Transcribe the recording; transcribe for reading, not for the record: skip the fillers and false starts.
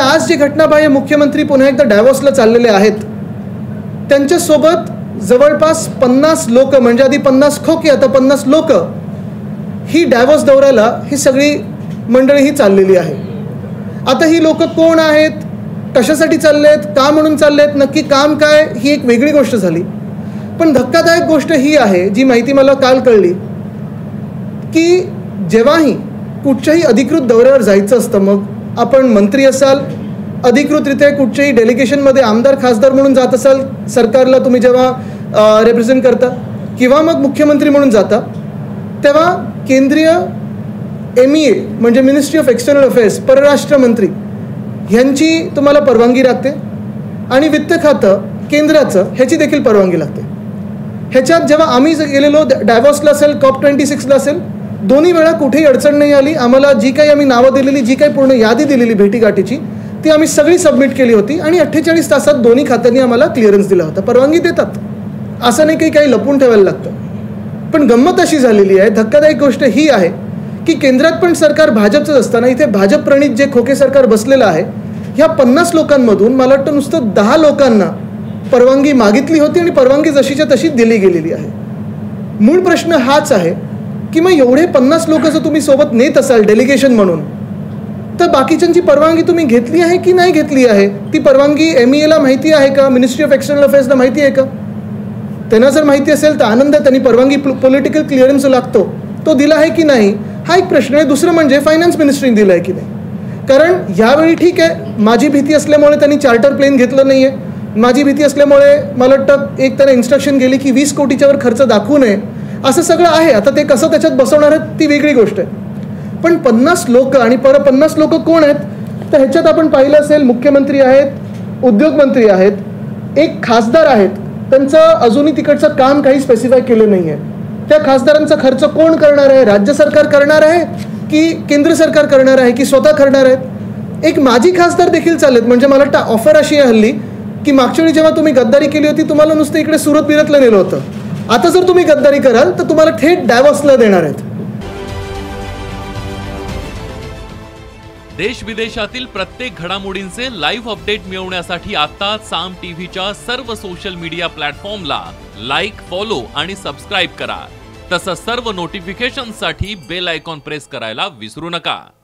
आज जे घटनाबाह्य मुख्यमंत्री पुन्हा एकदा डॅव्होसला चाललेले आहेत, त्यांच्यासोबत जवळपास 50 लोक, म्हणजे आधी 50 खोके आता 50 लोक, ही डॅव्होस दौऱ्याला ही सगळी मंडळी ही चाललेली आहे. आता ही लोक कोण आहेत, कशासाठी चालले आहेत, का म्हणून चालले आहेत, नक्की काम काय, ही एक वेगळी गोष्ट झाली. पण धक्कादायक गोष्ट ही आहे, जी माहिती मला काल कळली, की जेव्हाही कुठच्याही अधिकृत दौऱ्यावर जायचं असतं, मग आपण मंत्री असाल, अधिकृतरित्या कुठच्याही डेलिगेशनमध्ये आमदार खासदार म्हणून जात असाल, सरकारला तुम्ही जेव्हा रिप्रेझेंट करता, किंवा मग मुख्यमंत्री म्हणून जाता, तेव्हा केंद्रीय MEA म्हणजे मिनिस्ट्री ऑफ एक्सटर्नल अफेअर्स, परराष्ट्र मंत्री ह्यांची तुम्हाला परवानगी लागते, आणि वित्त खातं केंद्राचं ह्याची देखील परवानगी लागते. ह्याच्यात जेव्हा आम्ही गेलेलो, डॅव्होसला असेल, COP26ला असेल, दोन्ही वेळा कुठेही अडचण नाही आली. आम्हाला जी काही आम्ही नावं दिलेली, जी काही पूर्ण यादी दिलेली भेटीगाठीची, ती आम्ही सगळी सबमिट केली होती, आणि 48 तासात दोन्ही खात्यांनी आम्हाला क्लिअरन्स दिला होता. परवानगी देतात, असं नाही काही लपून ठेवायला लागतं. पण गंमत अशी झालेली आहे, धक्कादायक गोष्ट ही आहे, की केंद्रात पण सरकार भाजपचंच असताना इथे भाजप प्रणित जे खोके सरकार बसलेलं आहे, ह्या 50 लोकांमधून मला वाटतं नुसतं 10 लोकांना परवानगी मागितली होती, आणि परवानगी जशीच्या तशी दिली गेलेली आहे. मूळ प्रश्न हाच आहे की मग एवढे 50 लोक जर तुम्ही सोबत नेत असाल डेलिगेशन म्हणून, तर बाकीच्यांची परवानगी तुम्ही घेतली आहे की नाही घेतली आहे? ती परवानगी MEAला माहिती आहे का? मिनिस्ट्री ऑफ एक्सटर्नल अफेअर्सला माहिती आहे का? त्यांना जर माहिती असेल तर आनंद आहे, त्यांनी परवानगी पॉलिटिकल क्लिअरन्स लागतो तो दिला आहे की नाही, हा एक प्रश्न आहे. दुसरं म्हणजे फायनान्स मिनिस्ट्रीने दिला आहे की नाही. कारण यावेळी ठीक आहे, माझी भीती असल्यामुळे त्यांनी चार्टर प्लेन घेतलं नाही आहे, माझी भीती असल्यामुळे मला वाटतं एक त्यांना इन्स्ट्रक्शन गेली की 20 कोटीच्यावर खर्च दाखवू नये, असं सगळं आहे. आता ते कसं त्याच्यात बसवणार आहेत ती वेगळी गोष्ट आहे. पण 50 लोक, आणि 50 लोक कोण आहेत, तर ह्याच्यात आपण पाहिलं असेल, मुख्यमंत्री आहेत, उद्योगमंत्री आहेत, एक खासदार आहेत, त्यांचं अजूनही तिकडचं काम काही स्पेसिफाय केलं नाही आहे. त्या खासदारांचा खर्च कोण करणार आहे? राज्य सरकार करणार आहे की केंद्र सरकार करणार आहे की स्वतः करणार आहेत? एक माजी खासदार देखील चाललेत. म्हणजे मला वाटतं ऑफर अशी आहे हल्ली की मागच्या वेळी जेव्हा तुम्ही गद्दारी केली होती, तुम्हाला नुसतं इकडे सुरत बिरतला नेलं होतं. आता जर तुम्ही गद्दारी कराल तर तुम्हाला थेट डॅव्होसला देणार आहेत. देश विदेशातील प्रत्येक घडामोडींचे लाईव्ह अपडेट मिळवण्यासाठी आता साम टीव्हीच्या सर्व सोशल मीडिया प्लॅटफॉर्मला लाईक, फॉलो आणि सबस्क्राईब करा. तसंच सर्व नोटिफिकेशनसाठी बेल आयकॉन प्रेस करायला विसरू नका.